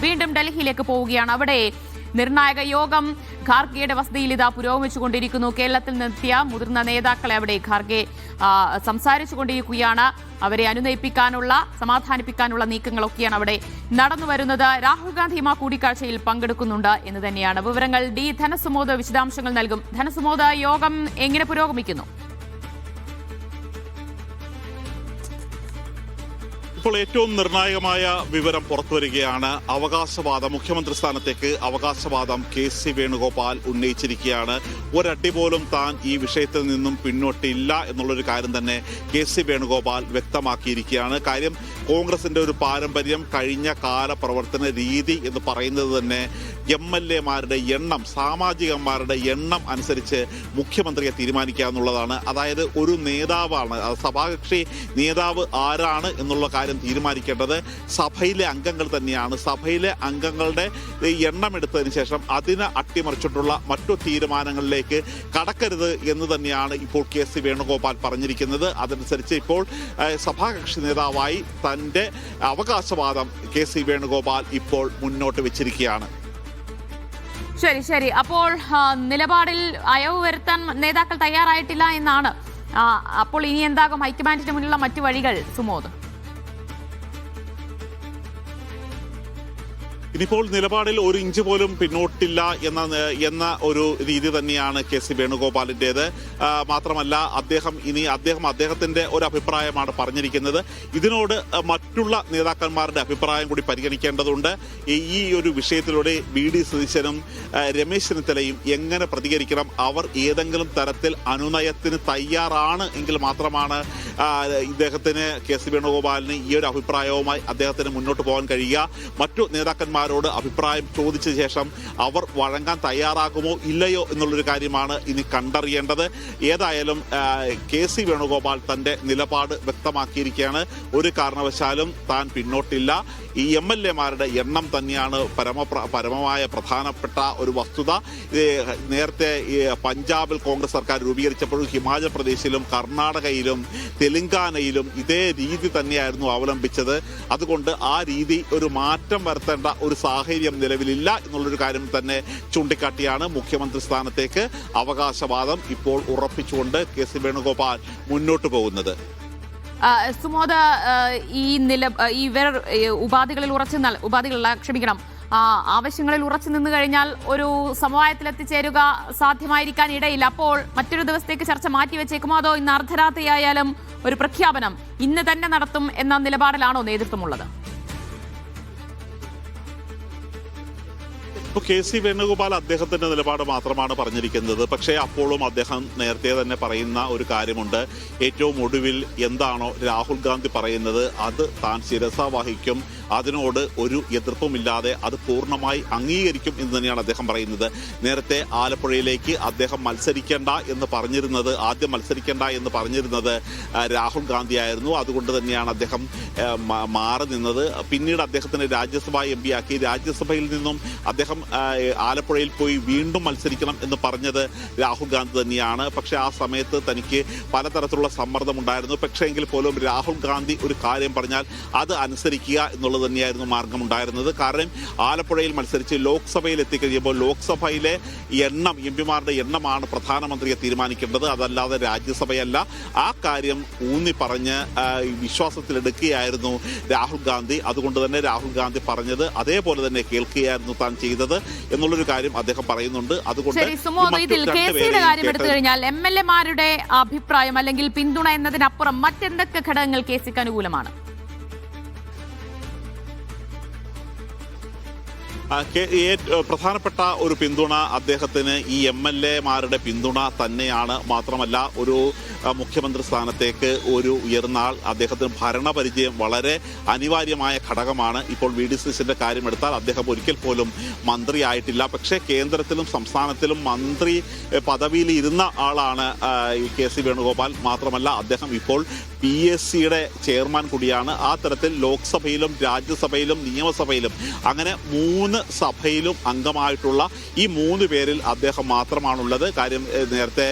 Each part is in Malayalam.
വീണ്ടും ഡൽഹിയിലേക്ക് പോവുകയാണ്. അവിടെ നിർണായക യോഗം ഖാർഗെയുടെ വസതിയിൽ ഇതാ പുരോഗമിച്ചുകൊണ്ടിരിക്കുന്നു. കേരളത്തിൽ നിന്നെത്തിയ മുതിർന്ന നേതാക്കളെ അവിടെ ഖാർഗെ സംസാരിച്ചുകൊണ്ടിരിക്കുകയാണ്. അവരെ അനുനയിപ്പിക്കാനുള്ള, സമാധാനിപ്പിക്കാനുള്ള നീക്കങ്ങളൊക്കെയാണ് അവിടെ നടന്നു വരുന്നത്. രാഹുൽ ഗാന്ധിയും ആ കൂടിക്കാഴ്ചയിൽ പങ്കെടുക്കുന്നുണ്ട് എന്ന് തന്നെയാണ് വിവരങ്ങൾ. ധനസുമോദ് വിശദാംശങ്ങൾ നൽകും. ധനസുമോദ്, യോഗം എങ്ങനെ പുരോഗമിക്കുന്നു? ഇപ്പോൾ ഏറ്റവും നിർണായകമായ വിവരം പുറത്തുവരികയാണ്. അവകാശവാദം, മുഖ്യമന്ത്രി സ്ഥാനത്തേക്ക് അവകാശവാദം കെ.സി. വേണുഗോപാൽ ഉന്നയിച്ചിരിക്കുകയാണ്. ഒരടി പോലും താൻ ഈ വിഷയത്തിൽ നിന്നും പിന്നോട്ടില്ല എന്നുള്ളൊരു കാര്യം തന്നെ കെ.സി. വേണുഗോപാൽ വ്യക്തമാക്കിയിരിക്കുകയാണ്. കാര്യം കോൺഗ്രസിന്റെ ഒരു പാരമ്പര്യം, കഴിഞ്ഞ കാല പ്രവർത്തന രീതി എന്ന് പറയുന്നത് തന്നെ എം.എൽ.എമാരുടെ എണ്ണം, സാമാജികന്മാരുടെ എണ്ണം അനുസരിച്ച് മുഖ്യമന്ത്രിയെ തീരുമാനിക്കുക എന്നുള്ളതാണ്. അതായത് ഒരു നേതാവാണ്, സഭാകക്ഷി നേതാവ് ആരാണ് എന്നുള്ള കാര്യം തീരുമാനിക്കേണ്ടത് സഭയിലെ അംഗങ്ങൾ തന്നെയാണ്. സഭയിലെ അംഗങ്ങളുടെ എണ്ണം എടുത്തതിന് ശേഷം അതിനെ അട്ടിമറിച്ചിട്ടുള്ള മറ്റു തീരുമാനങ്ങളിലേക്ക് കടക്കരുത് എന്ന് തന്നെയാണ് ഇപ്പോൾ കെ.സി. വേണുഗോപാൽ പറഞ്ഞിരിക്കുന്നത്. അതനുസരിച്ച് ഇപ്പോൾ സഭാകക്ഷി നേതാവായി തന്റെ അവകാശവാദം കെ.സി. വേണുഗോപാൽ ഇപ്പോൾ മുന്നോട്ട് വെച്ചിരിക്കുകയാണ്. ശരി. അപ്പോൾ നിലപാടിൽ അയവ് വരുത്താൻ നേതാക്കൾ തയ്യാറായിട്ടില്ല എന്നാണ്. അപ്പോൾ ഇനി എന്താകും ഹൈക്കമാൻഡിന് മുന്നിലുള്ള മറ്റു വഴികൾ, സുമോദ്? ഇനിയിപ്പോൾ നിലപാടിൽ ഒരു ഇഞ്ച് പോലും പിന്നോട്ടില്ല എന്ന ഒരു രീതി തന്നെയാണ് കെ.സി. വേണുഗോപാലിൻ്റേത്. മാത്രമല്ല അദ്ദേഹത്തിന്റെ ഒരു അഭിപ്രായമാണ് പറഞ്ഞിരിക്കുന്നത്. ഇതിനോട് മറ്റുള്ള നേതാക്കന്മാരുടെ അഭിപ്രായം കൂടി പരിഗണിക്കേണ്ടതുണ്ട്. ഈ ഒരു വിഷയത്തിലൂടെ വി.ഡി. സതീശനും രമേശ് ചെന്നിത്തലയും എങ്ങനെ പ്രതികരിക്കണം, അവർ ഏതെങ്കിലും തരത്തിൽ അനുനയത്തിന് തയ്യാറാണ് എങ്കിൽ മാത്രമാണ് ഇദ്ദേഹത്തിന്, കെ.സി. വേണുഗോപാലിന് ഈ ഒരു അഭിപ്രായവുമായി അദ്ദേഹത്തിന് മുന്നോട്ട് പോകാൻ കഴിയുക. മറ്റു നേതാക്കന്മാരോട് അഭിപ്രായം ചോദിച്ച ശേഷം അവർ വഴങ്ങാൻ തയ്യാറാകുമോ ഇല്ലയോ എന്നുള്ളൊരു കാര്യമാണ് ഇനി കണ്ടറിയേണ്ടത്. ഏതായാലും കെ.സി. വേണുഗോപാൽ തന്റെ നിലപാട് വ്യക്തമാക്കിയിരിക്കുകയാണ്. ഒരു കാരണവശാലും താൻ പിന്നോട്ടില്ല. ഈ എം.എൽ.എമാരുടെ എണ്ണം തന്നെയാണ് പരമമായ പ്രധാനപ്പെട്ട ഒരു വസ്തുത. നേരത്തെ പഞ്ചാബിൽ കോൺഗ്രസ് സർക്കാർ രൂപീകരിച്ചപ്പോഴും ഹിമാചൽ പ്രദേശിലും കർണാടകയിലും തെലങ്കാനയിലും ഇതേ രീതി തന്നെയായിരുന്നു അവലംബിച്ചത്. അതുകൊണ്ട് ആ രീതി ഒരു മാറ്റം വരുത്തേണ്ട ഒരു സാഹചര്യം നിലവിലില്ല എന്നുള്ളൊരു കാര്യം തന്നെ ചൂണ്ടിക്കാട്ടിയാണ് മുഖ്യമന്ത്രി സ്ഥാനത്തേക്ക് അവകാശവാദം ഇപ്പോൾ ഉറപ്പിച്ചുകൊണ്ട് കെ.സി. വേണുഗോപാൽ മുന്നോട്ട് പോകുന്നത്. സുമോദ, ആവശ്യങ്ങളിൽ ഉറച്ചു നിന്നു കഴിഞ്ഞാൽ ഒരു സമവായത്തിലെത്തിച്ചേരുക സാധ്യമായിരിക്കാൻ ഇടയില്ല. അപ്പോൾ മറ്റൊരു ദിവസത്തേക്ക് ചർച്ച മാറ്റിവെച്ചേക്കുമോ, അതോ ഇന്ന് അർദ്ധരാത്രിയായാലും ഒരു പ്രഖ്യാപനം ഇന്ന് തന്നെ നടത്തും എന്ന നിലപാടിലാണോ നേതൃത്വമുള്ളത്? കെ.സി. വേണുഗോപാൽ അദ്ദേഹത്തിന്റെ നിലപാട് മാത്രമാണ് പറഞ്ഞിരിക്കുന്നത്. പക്ഷേ അപ്പോഴും അദ്ദേഹം നേരത്തെ തന്നെ പറയുന്ന ഒരു കാര്യമുണ്ട്. ഏറ്റവും ഒടുവിൽ എന്താണോ രാഹുൽ ഗാന്ധി പറയുന്നത് അത് താൻ ശിരസ വഹിക്കും, അതിനോട് ഒരു എതിർപ്പുമില്ലാതെ അത് പൂർണ്ണമായി അംഗീകരിക്കും എന്ന് തന്നെയാണ് അദ്ദേഹം പറയുന്നത്. നേരത്തെ ആലപ്പുഴയിലേക്ക് അദ്ദേഹം ആദ്യം മത്സരിക്കേണ്ട എന്ന് പറഞ്ഞിരുന്നത് രാഹുൽ ഗാന്ധി ആയിരുന്നു. അതുകൊണ്ട് തന്നെയാണ് അദ്ദേഹം മാറി നിന്നത്. പിന്നീട് അദ്ദേഹത്തിന് രാജ്യസഭാ എം.പി. ആക്കി. രാജ്യസഭയിൽ നിന്നും അദ്ദേഹം ആലപ്പുഴയിൽ പോയി വീണ്ടും മത്സരിക്കണം എന്ന് പറഞ്ഞത് രാഹുൽ ഗാന്ധി തന്നെയാണ്. പക്ഷെ ആ സമയത്ത് തനിക്ക് പലതരത്തിലുള്ള സമ്മർദ്ദമുണ്ടായിരുന്നു. പക്ഷേ എങ്കിൽ പോലും രാഹുൽ ഗാന്ധി ഒരു കാര്യം പറഞ്ഞാൽ അത് അനുസരിക്കുക എന്നുള്ളത് തന്നെയായിരുന്നു മാർഗമുണ്ടായിരുന്നത്. കാരണം ആലപ്പുഴയിൽ മത്സരിച്ച് ലോക്സഭയിൽ എത്തിക്കഴിയുമ്പോൾ ലോക്സഭയിലെ എം.പിമാരുടെ എണ്ണമാണ് പ്രധാനമന്ത്രിയെ തീരുമാനിക്കേണ്ടത്, അതല്ലാതെ രാജ്യസഭയല്ല. ആ കാര്യം ഊന്നി പറഞ്ഞ് വിശ്വാസത്തിലെടുക്കുകയായിരുന്നു രാഹുൽ ഗാന്ധി. അതുകൊണ്ട് തന്നെ രാഹുൽ ഗാന്ധി പറഞ്ഞത് അതേപോലെ തന്നെ കേൾക്കുകയായിരുന്നു താൻ ചെയ്തത് എന്നുള്ളൊരു കാര്യം അദ്ദേഹം പറയുന്നുണ്ട്. അതുകൊണ്ട് കാര്യം എടുത്തു കഴിഞ്ഞാൽ എം.എൽ.എമാരുടെ അഭിപ്രായം അല്ലെങ്കിൽ പിന്തുണ എന്നതിനപ്പുറം മറ്റെന്തൊക്കെ ഘടകങ്ങൾ കെ.സിക്ക് അനുകൂലമാണ്? പ്രധാനപ്പെട്ട ഒരു പിന്തുണ അദ്ദേഹത്തിന് ഈ എം.എൽ.എമാരുടെ പിന്തുണ തന്നെയാണ്. മാത്രമല്ല ഒരു മുഖ്യമന്ത്രി സ്ഥാനത്തേക്ക് ഒരു ഉയർന്നാൾ അദ്ദേഹത്തിന് ഭരണപരിചയം വളരെ അനിവാര്യമായ ഘടകമാണ്. ഇപ്പോൾ വി.ഡി. സതീശന്റെ കാര്യമെടുത്താൽ അദ്ദേഹം ഒരിക്കൽ പോലും മന്ത്രിയായിട്ടില്ല. പക്ഷേ കേന്ദ്രത്തിലും സംസ്ഥാനത്തിലും മന്ത്രി പദവിയിൽ ഇരുന്ന ആളാണ് കെ.സി. വേണുഗോപാൽ. മാത്രമല്ല അദ്ദേഹം ഇപ്പോൾ PSCയുടെ ചെയർമാൻ കൂടിയാണ്. ആ തരത്തിൽ ലോക്സഭയിലും രാജ്യസഭയിലും നിയമസഭയിലും അങ്ങനെ 3 സഭയിലും അംഗമായിട്ടുള്ള ഈ 3 പേരിൽ അദ്ദേഹം മാത്രമാണുള്ളത്. കാര്യം നേരത്തെ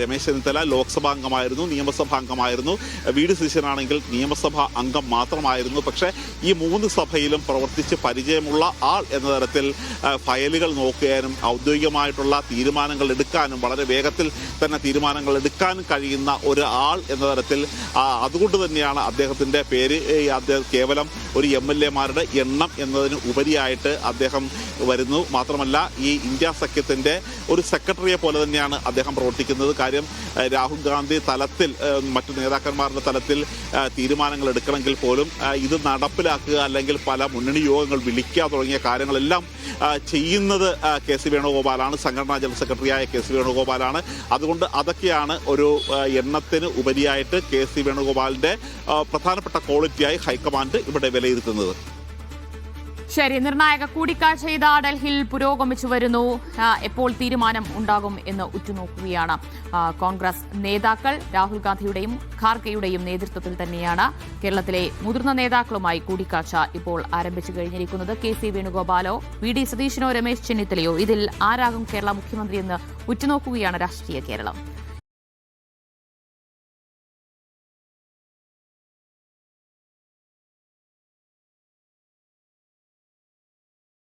രമേശ് ചെന്നിത്തല ലോക്സഭാ അംഗമായിരുന്നു, നിയമസഭാ അംഗമായിരുന്നു. VD സതീശനാണെങ്കിൽ നിയമസഭാ അംഗം മാത്രമായിരുന്നു. പക്ഷേ ഈ 3 സഭയിലും പ്രവർത്തിച്ച് പരിചയമുള്ള ആൾ എന്ന തരത്തിൽ ഫയലുകൾ നോക്കാനും ഔദ്യോഗികമായിട്ടുള്ള തീരുമാനങ്ങൾ എടുക്കാനും വളരെ വേഗത്തിൽ തന്നെ തീരുമാനങ്ങൾ എടുക്കാനും കഴിയുന്ന ഒരു ആൾ എന്ന തരത്തിൽ അതുകൊണ്ട് തന്നെയാണ് അദ്ദേഹത്തിൻ്റെ പേര് അദ്ദേഹം കേവലം ഒരു MLA-മാരുടെ എണ്ണം എന്നതിന് ഉപരിയായിട്ട് അദ്ദേഹം വരുന്നു. മാത്രമല്ല ഈ ഇന്ത്യ സഖ്യത്തിൻ്റെ ഒരു സെക്രട്ടറിയെ പോലെ തന്നെയാണ് അദ്ദേഹം പ്രവർത്തിക്കുന്നത്. കാര്യം രാഹുൽ ഗാന്ധി തലത്തിൽ മറ്റു നേതാക്കന്മാരുടെ തലത്തിൽ തീരുമാനങ്ങൾ എടുക്കണമെങ്കിൽ പോലും ഇത് നടപ്പിലാക്കുക അല്ലെങ്കിൽ പല മുന്നണി യോഗങ്ങൾ വിളിക്കുക തുടങ്ങിയ കാര്യങ്ങളെല്ലാം ചെയ്യുന്നത് KC വേണുഗോപാലാണ്. സംഘടനാ ജനറൽ സെക്രട്ടറിയായ KC വേണുഗോപാലാണ്. അതുകൊണ്ട് അതൊക്കെയാണ് ഒരു എണ്ണത്തിന് ഉപരിയായിട്ട് KC വേണുഗോപാലിൻ്റെ പ്രധാനപ്പെട്ട ക്വാളിറ്റിയായി ഹൈക്കമാൻഡ് ഇവിടെ വിലയിരുത്തുന്നത്. ശരി, നിർണായക കൂടിക്കാഴ്ച ഇതാ ഡൽഹിയിൽ പുരോഗമിച്ചു വരുന്നു. എപ്പോൾ തീരുമാനം ഉണ്ടാകും എന്ന് ഉറ്റുനോക്കുകയാണ് കോൺഗ്രസ് നേതാക്കൾ. രാഹുൽ ഗാന്ധിയുടെയും ഖാർഗെയുടെയും നേതൃത്വത്തിൽ തന്നെയാണ് കേരളത്തിലെ മുതിർന്ന നേതാക്കളുമായി കൂടിക്കാഴ്ച ഇപ്പോൾ ആരംഭിച്ചു കഴിഞ്ഞിരിക്കുന്നത്. KC വേണുഗോപാലോ VD സതീശനോ രമേശ് ചെന്നിത്തലയോ ഇതിൽ ആരാകും കേരള മുഖ്യമന്ത്രിയെന്ന് ഉറ്റുനോക്കുകയാണ് രാഷ്ട്രീയ കേരളം.